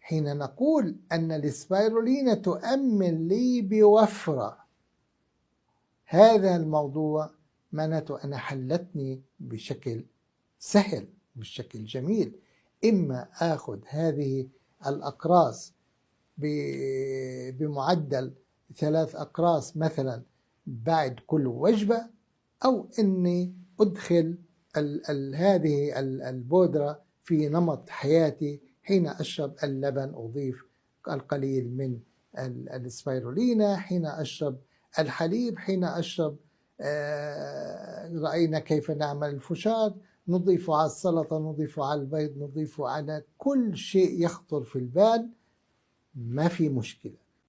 حين نقول أن الإسبيرولينا تؤمن لي بوفرة، هذا الموضوع معناته أنا حلتني بشكل سهل، بشكل جميل. إما أخذ هذه الأقراص بمعدل 3 أقراص مثلا بعد كل وجبة، أو أني أدخل هذه البودرة في نمط حياتي. حين أشرب اللبن أضيف القليل من الإسبيرولينا، حين أشرب الحليب، حين أشرب رأينا كيف نعمل الفشار، نضيفه على السلطة، نضيفه على البيض، نضيفه على كل شيء يخطر في البال، ما في مشكلة.